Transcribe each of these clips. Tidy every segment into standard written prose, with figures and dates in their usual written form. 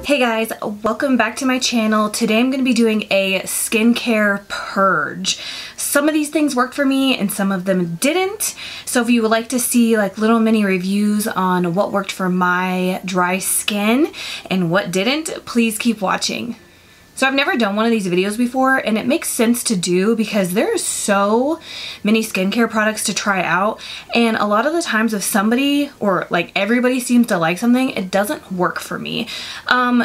Hey guys, welcome back to my channel. Today I'm going to be doing a skincare purge. Some of these things worked for me and some of them didn't. So if you would like to see like little mini reviews on what worked for my dry skin and what didn't, please keep watching. So I've never done one of these videos before, and it makes sense to do because there's so many skincare products to try out, and a lot of the times if somebody or like everybody seems to like something, it doesn't work for me.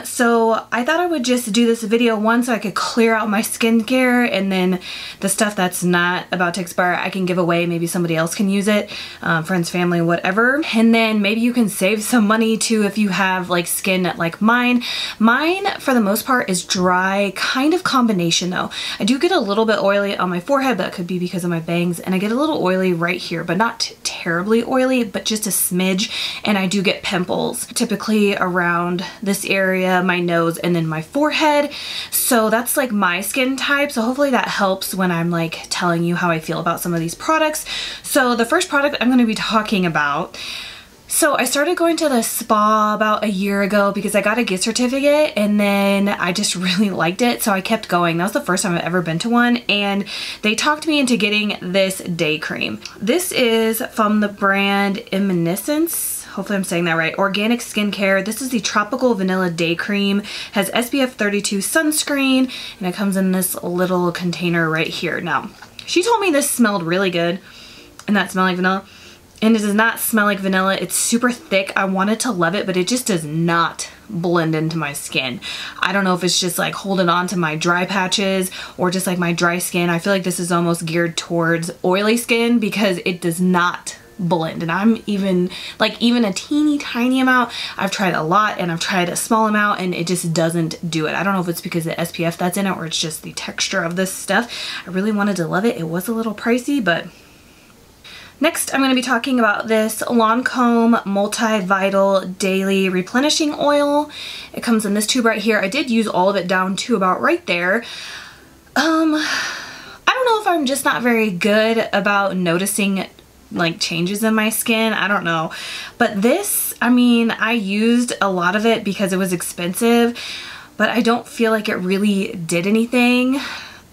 So I thought I would just do this video one so I could clear out my skincare, and then the stuff that's not about to expire I can give away. Maybe somebody else can use it, friends, family, whatever. And then maybe you can save some money too if you have like skin like mine. Mine for the most part is dry. Kind of combination though. I do get a little bit oily on my forehead, but that could be because of my bangs, and I get a little oily right here, but not terribly oily, but just a smidge. And I do get pimples typically around this area, my nose, and then my forehead. So that's like my skin type, so hopefully that helps when I'm like telling you how I feel about some of these products. So the first product I'm going to be talking about, so I started going to the spa about a year ago because I got a gift certificate, and then I just really liked it, so I kept going. That was the first time I've ever been to one, and they talked me into getting this day cream. This is from the brand Eminence. Hopefully I'm saying that right. Organic skincare. This is the Tropical Vanilla Day Cream. Has SPF 32 sunscreen, and it comes in this little container right here. Now, she told me this smelled really good and that smelled like vanilla. And it does not smell like vanilla. It's super thick. I wanted to love it, but it just does not blend into my skin. I don't know if it's just like holding on to my dry patches or just like my dry skin. I feel like this is almost geared towards oily skin because it does not blend. And I'm even a teeny tiny amount. I've tried a lot and I've tried a small amount and it just doesn't do it. I don't know if it's because of the SPF that's in it or it's just the texture of this stuff. I really wanted to love it. It was a little pricey, but next, I'm going to be talking about this Lancome Multi-Vital Daily Replenishing Oil. It comes in this tube right here. I did use all of it down to about right there. I don't know if I'm just not very good about noticing like changes in my skin. I don't know. But this, I mean, I used a lot of it because it was expensive, but I don't feel like it really did anything.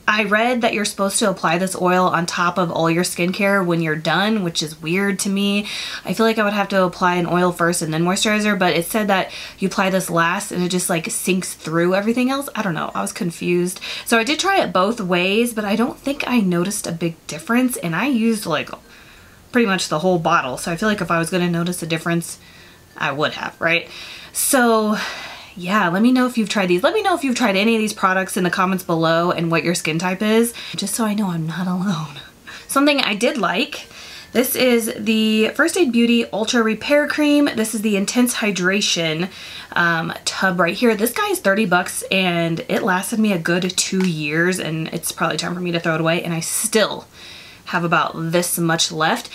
I read that you're supposed to apply this oil on top of all your skincare when you're done, which is weird to me. I feel like I would have to apply an oil first and then moisturizer, but it said that you apply this last and it just like sinks through everything else. I don't know. I was confused. So I did try it both ways, but I don't think I noticed a big difference, and I used like pretty much the whole bottle. So I feel like if I was going to notice a difference, I would have, right? So yeah, let me know if you've tried these. Let me know if you've tried any of these products in the comments below and what your skin type is, just so I know I'm not alone. Something I did like, this is the First Aid Beauty Ultra Repair Cream. This is the Intense Hydration tub right here. This guy is 30 bucks and it lasted me a good 2 years, and it's probably time for me to throw it away, and I still have about this much left.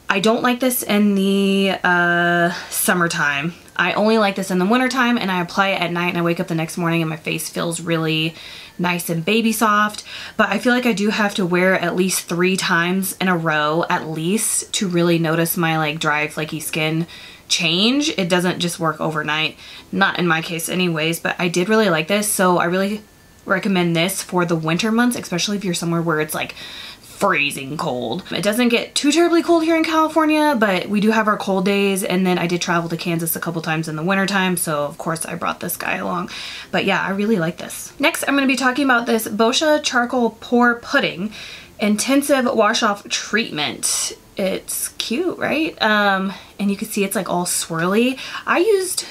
I don't like this in the summertime. I only like this in the wintertime, and I apply it at night and I wake up the next morning and my face feels really nice and baby soft. But I feel like I do have to wear it at least 3 times in a row at least to really notice my like dry flaky skin change. It doesn't just work overnight. Not in my case anyways, but I did really like this. So I really recommend this for the winter months, especially if you're somewhere where it's like freezing cold. It doesn't get too terribly cold here in California, but we do have our cold days, and then I did travel to Kansas a couple times in the winter time, so of course I brought this guy along. But yeah, I really like this. Next, I'm going to be talking about this Boscia Charcoal Pore Pudding Intensive Wash Off Treatment. It's cute, right? And you can see it's like all swirly. I used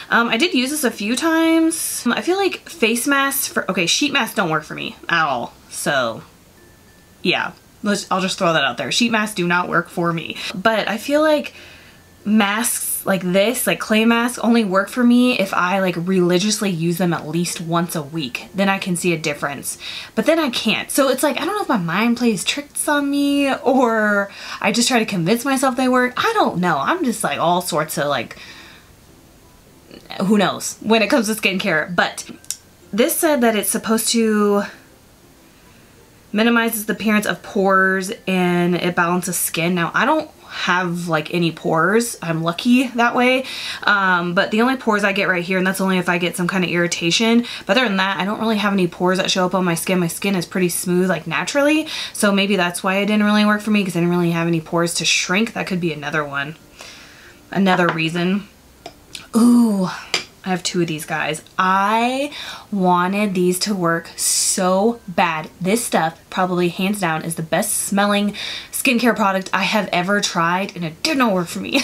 I did use this a few times. I feel like face masks sheet masks don't work for me at all. So yeah, I'll just throw that out there. Sheet masks do not work for me. But I feel like masks like this, like clay masks, only work for me if I like religiously use them at least once a week. Then I can see a difference. But then I can't. So it's like, I don't know if my mind plays tricks on me or I just try to convince myself they work. I don't know. I'm just like all sorts of like, who knows when it comes to skincare. But this said that it's supposed to minimizes the appearance of pores, and it balances skin. Now, I don't have like any pores. I'm lucky that way. But the only pores I get right here, and that's only if I get some kind of irritation. But other than that, I don't really have any pores that show up on my skin. My skin is pretty smooth, like naturally. So maybe that's why it didn't really work for me, because I didn't really have any pores to shrink. That could be another one. Another reason. Ooh, I have two of these guys. I wanted these to work so bad. This stuff, probably hands down, is the best smelling skincare product I have ever tried, and it did not work for me.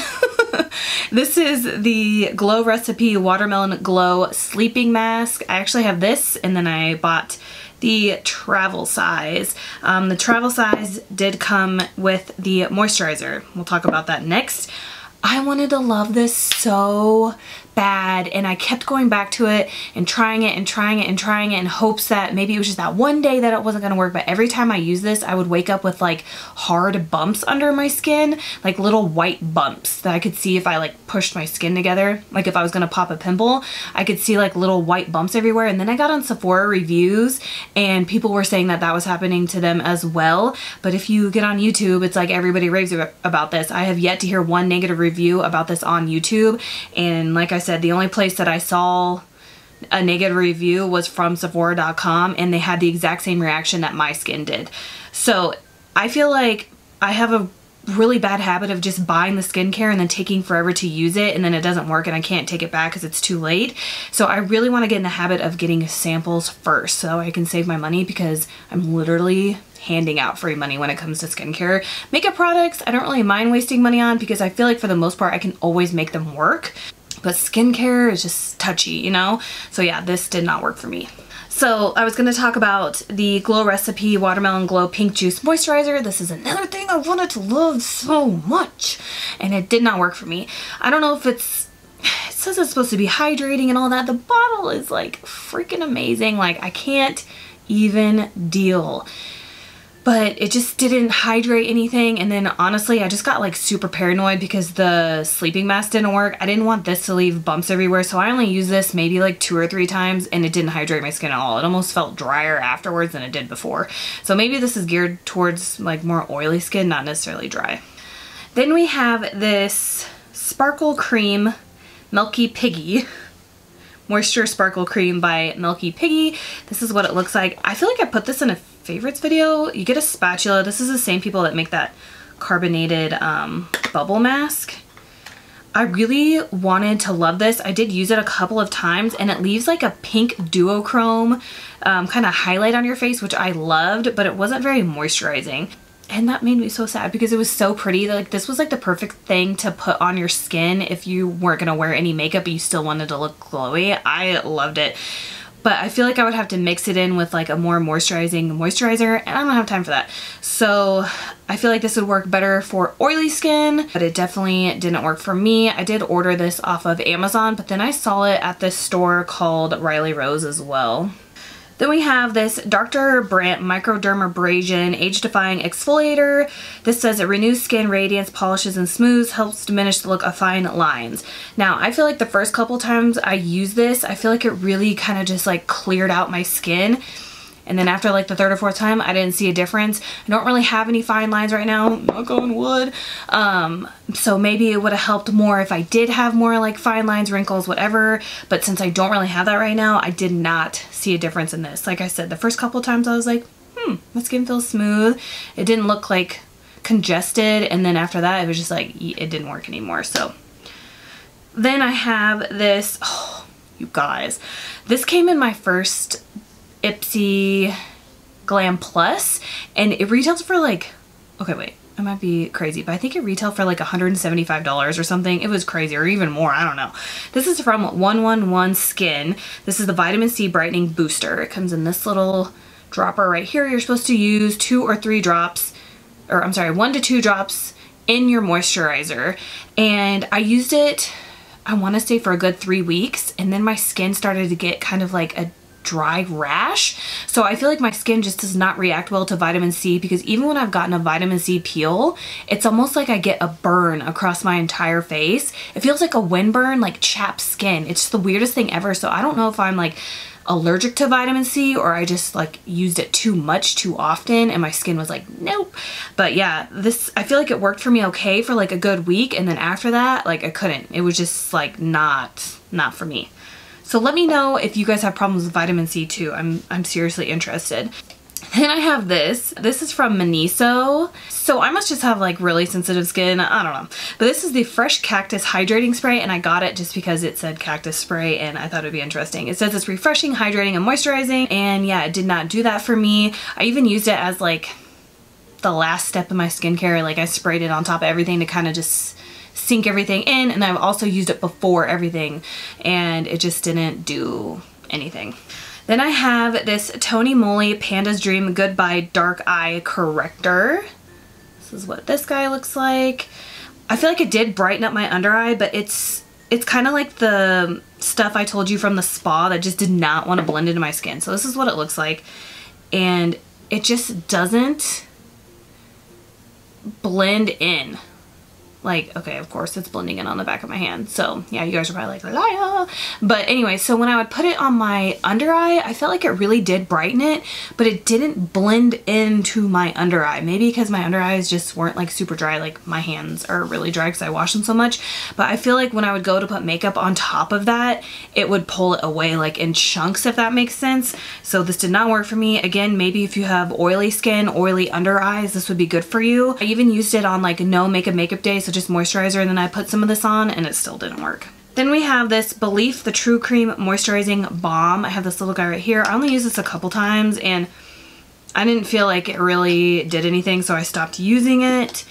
This is the Glow Recipe Watermelon Glow Sleeping Mask. I actually have this, and then I bought the travel size. The travel size did come with the moisturizer. We'll talk about that next. I wanted to love this so bad, and I kept going back to it and trying it and trying it and trying it in hopes that maybe it was just that one day that it wasn't gonna work. But every time I use this, I would wake up with like hard bumps under my skin, like little white bumps that I could see if I like pushed my skin together. Like if I was gonna pop a pimple, I could see like little white bumps everywhere. And then I got on Sephora reviews, and people were saying that that was happening to them as well. But if you get on YouTube, it's like everybody raves about this. I have yet to hear one negative review about this on YouTube. And like I said, the only place that I saw a negative review was from Sephora.com, and they had the exact same reaction that my skin did. So I feel like I have a really bad habit of just buying the skincare and then taking forever to use it, and then it doesn't work and I can't take it back because it's too late. So I really want to get in the habit of getting samples first so I can save my money, because I'm literally handing out free money when it comes to skincare. Makeup products, I don't really mind wasting money on, because I feel like for the most part I can always make them work. But skincare is just touchy, you know? So yeah, this did not work for me. So I was going to talk about the Glow Recipe Watermelon Glow Pink Juice Moisturizer. This is another thing I wanted to love so much, and it did not work for me. I don't know if it says it's supposed to be hydrating and all that. The bottle is like freaking amazing. Like I can't even deal. But it just didn't hydrate anything. And then honestly, I just got like super paranoid because the sleeping mask didn't work. I didn't want this to leave bumps everywhere. So I only used this maybe like 2 or 3 times, and it didn't hydrate my skin at all. It almost felt drier afterwards than it did before. So maybe this is geared towards like more oily skin, not necessarily dry. Then we have this Sparkle Cream Milky Piggy. Moisture Sparkle Cream by Milky Piggy. This is what it looks like. I feel like I put this in a favorites video. You get a spatula. This is the same people that make that carbonated bubble mask. I really wanted to love this. I did use it a couple of times, and it leaves like a pink duochrome kind of highlight on your face, which I loved, but it wasn't very moisturizing. And that made me so sad because it was so pretty. Like this was like the perfect thing to put on your skin if you weren't gonna wear any makeup but you still wanted to look glowy. I loved it. But I feel like I would have to mix it in with like a more moisturizing moisturizer, and I don't have time for that. So I feel like this would work better for oily skin, but it definitely didn't work for me. I did order this off of Amazon, but then I saw it at this store called Riley Rose as well. Then we have this Dr. Brandt Microdermabrasion Age-Defying Exfoliator. This says it renews skin radiance, polishes and smooths, helps diminish the look of fine lines. Now, I feel like the first couple times I used this, I feel like it really kind of just like cleared out my skin. And then after like the 3rd or 4th time, I didn't see a difference. I don't really have any fine lines right now, knock on wood. So maybe it would have helped more if I did have more like fine lines, wrinkles, whatever. But since I don't really have that right now, I did not see a difference in this. Like I said, the first couple of times I was like, my skin feels smooth. It didn't look like congested. And then after that, it was just like, it didn't work anymore. So then I have this, oh, you guys, this came in my first Ipsy Glam Plus, and it retails for like, okay wait, I might be crazy, but I think it retailed for like $175 or something. It was crazy, or even more, I don't know. This is from 111 Skin. This is the Vitamin C Brightening Booster. It comes in this little dropper right here. You're supposed to use 2 or 3 drops, or I'm sorry, 1 to 2 drops in your moisturizer. And I used it, I want to say for a good 3 weeks, and then my skin started to get kind of like a dry rash. So I feel like my skin just does not react well to vitamin C, because even when I've gotten a vitamin C peel, it's almost like I get a burn across my entire face. It feels like a wind burn, like chapped skin. It's just the weirdest thing ever. So I don't know if I'm like allergic to vitamin C or I just like used it too much too often and my skin was like, nope. But yeah, this, I feel like it worked for me okay for like a good week, and then after that, like I couldn't. It was just like not for me. So let me know if you guys have problems with vitamin C too. I'm seriously interested. Then I have this. This is from Miniso. So I must just have like really sensitive skin. I don't know. But this is the Fresh Cactus Hydrating Spray, and I got it just because it said cactus spray and I thought it'd be interesting. It says it's refreshing, hydrating, and moisturizing. And yeah, it did not do that for me. I even used it as like the last step in my skincare. Like I sprayed it on top of everything to kind of just sink everything in. And I've also used it before everything and it just didn't do anything. Then I have this Tony Moly Pandas Dream Goodbye Dark Eye Corrector. This is what this guy looks like. I feel like it did brighten up my under eye, but it's kind of like the stuff I told you from the spa that just did not want to blend into my skin. So this is what it looks like. And it just doesn't blend in. Like, okay, of course it's blending in on the back of my hand. So yeah, you guys are probably like, liar. But anyway, so when I would put it on my under eye, I felt like it really did brighten it, but it didn't blend into my under eye. Maybe because my under eyes just weren't like super dry. Like my hands are really dry because I wash them so much. But I feel like when I would go to put makeup on top of that, it would pull it away like in chunks, if that makes sense. So this did not work for me. Again, maybe if you have oily skin, oily under eyes, this would be good for you. I even used it on like no makeup day, so just moisturizer, and then I put some of this on and it still didn't work. Then we have this Belief the True Cream Moisturizing Balm. I have this little guy right here. I only used this a couple times and I didn't feel like it really did anything, so I stopped using it.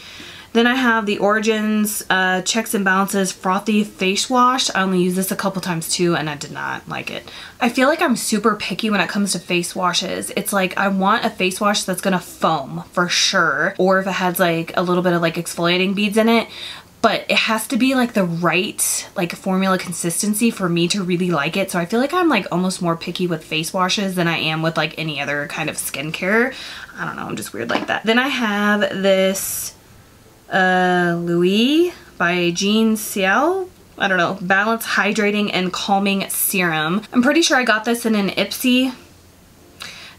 Then I have the Origins Checks and Balances Frothy Face Wash. I only used this a couple times too and I did not like it. I feel like I'm super picky when it comes to face washes. It's like I want a face wash that's gonna foam for sure, or if it has like a little bit of like exfoliating beads in it, but it has to be like the right like formula consistency for me to really like it. So I feel like I'm like almost more picky with face washes than I am with like any other kind of skincare. I don't know, I'm just weird like that. Then I have this Louis by Jean Ciel. I don't know, Balance Hydrating and Calming Serum. I'm pretty sure I got this in an Ipsy.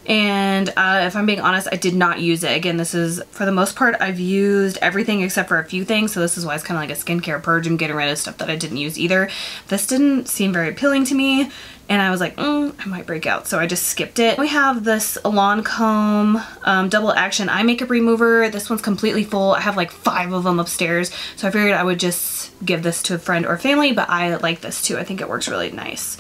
And if I'm being honest, I did not use it. Again, this is, for the most part, I've used everything except for a few things. So this is why it's kind of like a skincare purge. I'm getting rid of stuff that I didn't use either. This didn't seem very appealing to me. And I was like, I might break out. So I just skipped it. We have this Lancome Double Action Eye Makeup Remover. This one's completely full. I have like 5 of them upstairs. So I figured I would just give this to a friend or family, but I like this too. I think it works really nice.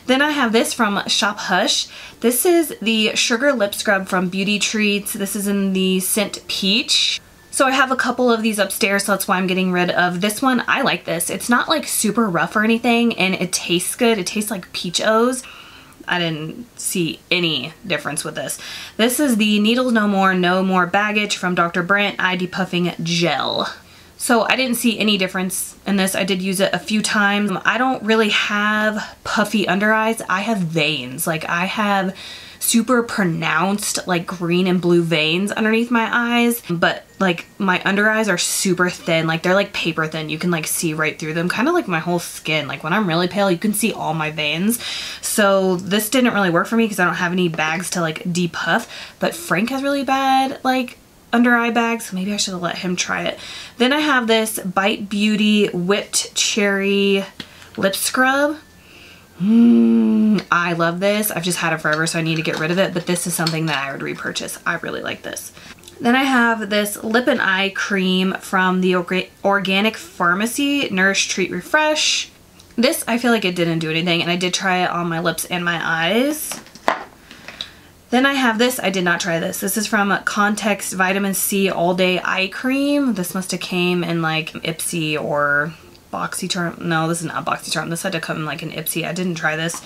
Then I have this from Shop Hush. This is the Sugar Lip Scrub from Beauty Treats. This is in the scent Peach. So I have a couple of these upstairs, so that's why I'm getting rid of this one. I like this. It's not like super rough or anything, and it tastes good. It tastes like Peach-O's. I didn't see any difference with this. This is the Needles No More, No More Baggage from Dr. Brandt Eye Depuffing Gel. So I didn't see any difference in this. I did use it a few times. I don't really have puffy under eyes. I have veins. Like I have super pronounced like green and blue veins underneath my eyes, but like my under eyes are super thin. Like they're like paper thin. You can like see right through them, kind of like my whole skin. Like when I'm really pale, you can see all my veins. So this didn't really work for me because I don't have any bags to like depuff, but Frank has really bad like under eye bags, so maybe I should have let him try it. Then I have this Bite Beauty Whipped Cherry Lip Scrub. I love this. I've just had it forever, so I need to get rid of it, but this is something that I would repurchase. I really like this. Then I have this Lip and Eye Cream from the Organic Pharmacy Nourish Treat Refresh. This, I feel like it didn't do anything, and I did try it on my lips and my eyes. Then I have this. I did not try this. This is from Context Vitamin C All Day Eye Cream. This must have came in like Ipsy or BoxyCharm. No, this is not BoxyCharm. This had to come in like an Ipsy. I didn't try this.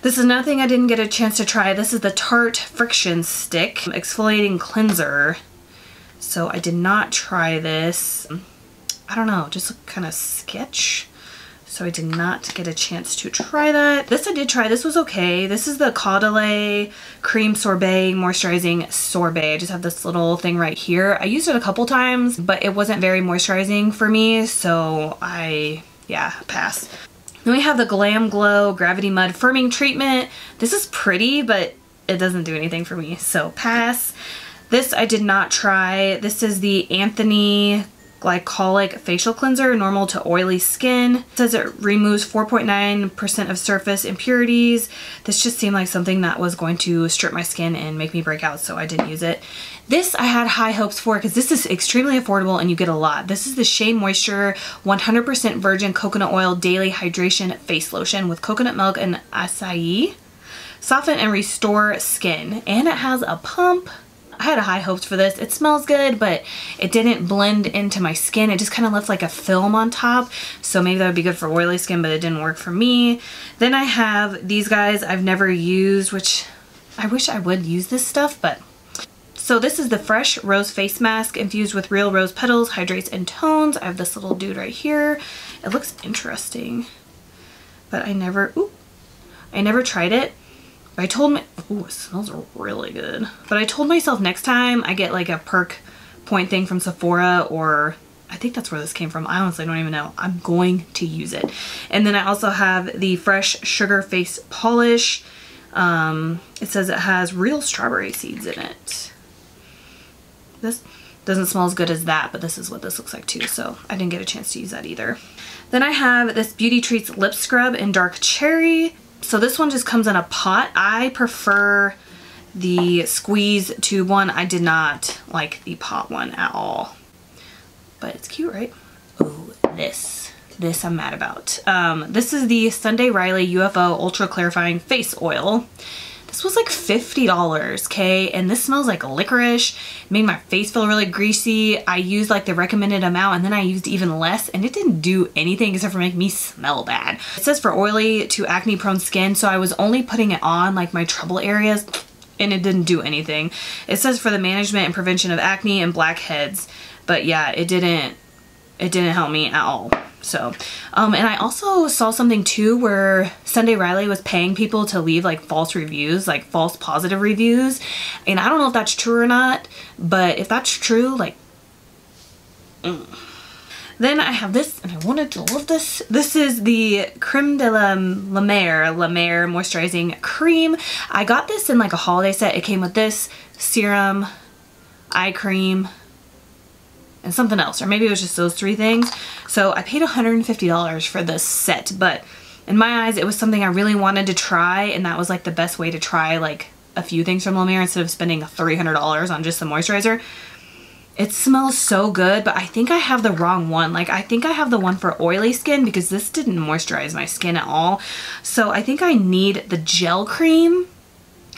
This is nothing I didn't get a chance to try. This is the Tarte Friction Stick Exfoliating Cleanser. So I did not try this. I don't know, just look kind of sketch. So I did not get a chance to try that. This I did try. This was okay. This is the Caudalie Cream Sorbet Moisturizing Sorbet. I just have this little thing right here. I used it a couple times, but it wasn't very moisturizing for me, so yeah, pass. Then we have the Glam Glow Gravity Mud Firming Treatment. This is pretty, but it doesn't do anything for me, so pass. This I did not try. This is the Anthony Glycolic Facial Cleanser, normal to oily skin. It says it removes 4.9% of surface impurities. This just seemed like something that was going to strip my skin and make me break out, so I didn't use it. This I had high hopes for because this is extremely affordable and you get a lot. This is the Shea Moisture 100% Virgin Coconut Oil Daily Hydration Face Lotion with coconut milk and acai. Soften and restore skin. And it has a pump. I had high hopes for this. It smells good, but it didn't blend into my skin. It just kind of left like a film on top. So maybe that would be good for oily skin, but it didn't work for me. Then I have these guys I've never used, which I wish I would use this stuff, but. So this is the Fresh Rose Face Mask infused with real rose petals, hydrates and tones. I have this little dude right here. It looks interesting, but I never tried it. I told me, ooh, it smells really good. But I told myself next time I get like a perk point thing from Sephora, or I think that's where this came from. I honestly don't even know. I'm going to use it. And then I also have the Fresh Sugar Face Polish. It says it has real strawberry seeds in it. This doesn't smell as good as that, but this is what this looks like too. So I didn't get a chance to use that either. Then I have this Beauty Treats Lip Scrub in Dark Cherry. So this one just comes in a pot. I prefer the squeeze tube one. I did not like the pot one at all. But it's cute, right? Oh, this I'm mad about. This is the Sunday Riley UFO Ultra Clarifying Face Oil. This was like $50, okay? And this smells like licorice. It made my face feel really greasy. I used like the recommended amount and then I used even less and it didn't do anything except for make me smell bad. It says for oily to acne prone skin, so I was only putting it on like my trouble areas and it didn't do anything. It says for the management and prevention of acne and blackheads, but yeah, it didn't help me at all. So, and I also saw something too where Sunday Riley was paying people to leave like false reviews, like false positive reviews. And I don't know if that's true or not, but if that's true, like, Then I have this, and I wanted to love this. This is the Creme de la Mer Moisturizing Cream. I got this in like a holiday set. It came with this serum, eye cream, and something else, or maybe it was just those three things. So I paid $150 for this set, but in my eyes it was something I really wanted to try, and that was like the best way to try like a few things from La Mer instead of spending $300 on just the moisturizer. It smells so good, but I think I have the wrong one. Like, I think I have the one for oily skin because this didn't moisturize my skin at all. So I think I need the gel cream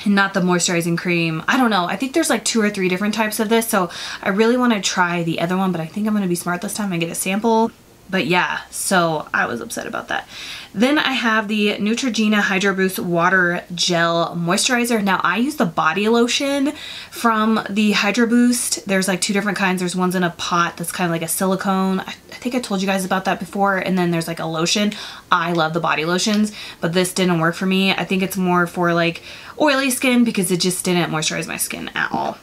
and not the moisturizing cream. I don't know. I think there's like 2 or 3 different types of this. So I really want to try the other one, but I think I'm going to be smart this time and get a sample. But yeah, so I was upset about that. Then I have the Neutrogena Hydro Boost Water Gel Moisturizer. Now I use the body lotion from the Hydro Boost. There's like 2 different kinds. There's ones in a pot that's kind of like a silicone. I think I told you guys about that before. And then there's like a lotion. I love the body lotions, but this didn't work for me. I think it's more for like oily skin because it just didn't moisturize my skin at all.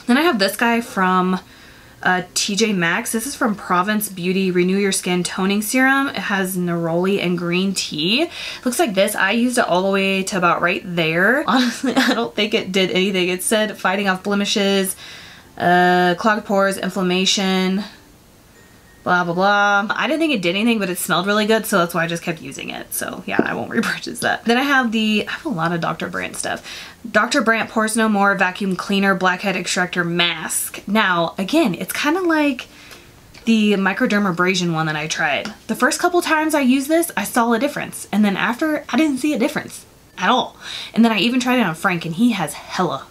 Then I have this guy from TJ Maxx. This is from Province Beauty Renew Your Skin Toning Serum. It has neroli and green tea. Looks like this. I used it all the way to about right there. Honestly, I don't think it did anything. It said fighting off blemishes, clogged pores, inflammation, blah blah blah. I didn't think it did anything, but it smelled really good, so that's why I just kept using it. So yeah, I won't repurchase that. Then I have a lot of Dr. Brandt stuff. Dr. Brandt Pores No More Vacuum Cleaner Blackhead Extractor Mask. Now, again, it's kind of like the Microdermabrasion one that I tried. The first couple times I used this, I saw a difference. And then after, I didn't see a difference at all. And then I even tried it on Frank, and he has hella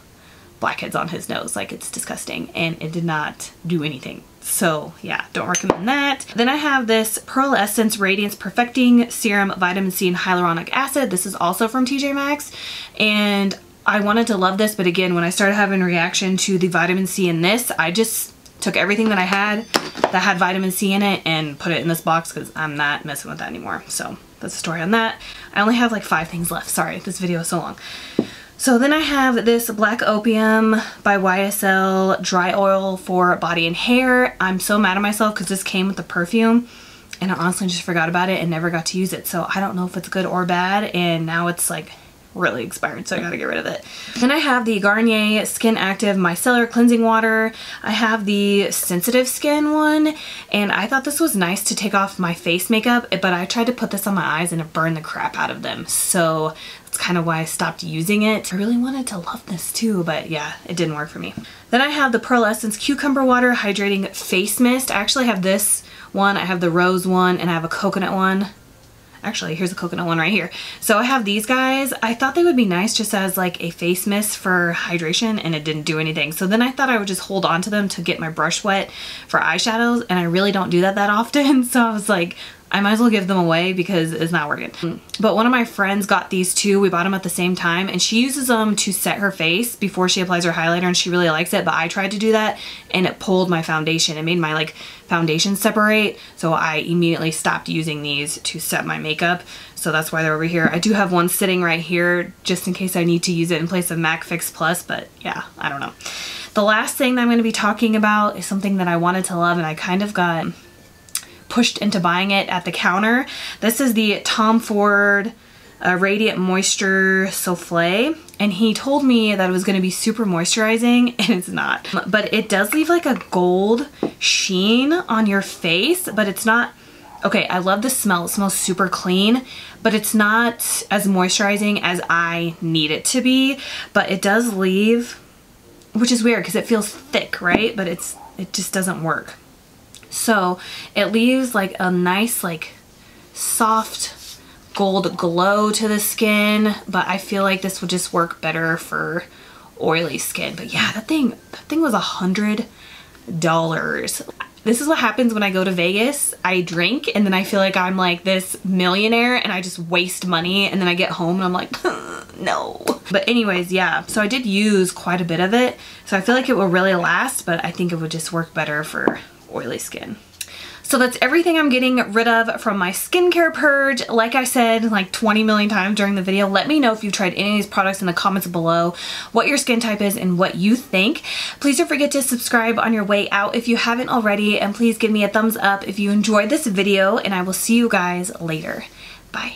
blackheads on his nose. Like, it's disgusting. And it did not do anything. So yeah, don't recommend that. Then I have this Pearl Essence Radiance Perfecting Serum Vitamin C and Hyaluronic Acid. This is also from TJ Maxx. And I wanted to love this, but again, when I started having a reaction to the vitamin C in this, I just took everything that I had that had vitamin C in it and put it in this box because I'm not messing with that anymore. So that's the story on that. I only have like 5 things left. Sorry, this video is so long. So then I have this Black Opium by YSL Dry Oil for Body and Hair. I'm so mad at myself because this came with the perfume. and I honestly just forgot about it and never got to use it. So I don't know if it's good or bad, and now it's like really expired, so I gotta get rid of it. Then I have the Garnier Skin Active Micellar Cleansing Water. I have the sensitive skin one, and I thought this was nice to take off my face makeup, but I tried to put this on my eyes and it burned the crap out of them. So that's kind of why I stopped using it. I really wanted to love this too, but yeah, it didn't work for me. Then I have the Pearl Essence Cucumber Water Hydrating Face Mist. I actually have this one, I have the rose one, and I have a coconut one. Actually, here's a coconut one right here. So I have these guys. I thought they would be nice just as like a face mist for hydration, and it didn't do anything. So then I thought I would just hold on to them to get my brush wet for eyeshadows, and I really don't do that often. So I was like, I might as well give them away because it's not working. But one of my friends got these too. We bought them at the same time, and she uses them to set her face before she applies her highlighter, and she really likes it. But I tried to do that and it pulled my foundation. It made my like foundation separate. So I immediately stopped using these to set my makeup. So that's why they're over here. I do have one sitting right here just in case I need to use it in place of MAC Fix Plus, but yeah, I don't know. The last thing that I'm going to be talking about is something that I wanted to love, and I kind of got pushed into buying it at the counter. This is the Tom Ford Radiant Moisture Souffle, and he told me that it was going to be super moisturizing, and it's not. But it does leave like a gold sheen on your face, but it's not. Okay, I love the smell. It smells super clean, but it's not as moisturizing as I need it to be. But it does leave, which is weird because it feels thick, right? But it just doesn't work. So it leaves like a nice like soft gold glow to the skin, but I feel like this would just work better for oily skin. But yeah, that thing was $100. This is what happens when I go to Vegas. I drink and then I feel like I'm like this millionaire and I just waste money, and then I get home and I'm like, no. But anyways, yeah, so I did use quite a bit of it. So I feel like it will really last, but I think it would just work better for oily skin. So that's everything I'm getting rid of from my skincare purge. Like I said like 20 million times during the video, let me know if you've tried any of these products in the comments below, what your skin type is and what you think. Please don't forget to subscribe on your way out if you haven't already, and please give me a thumbs up if you enjoyed this video, and I will see you guys later. Bye.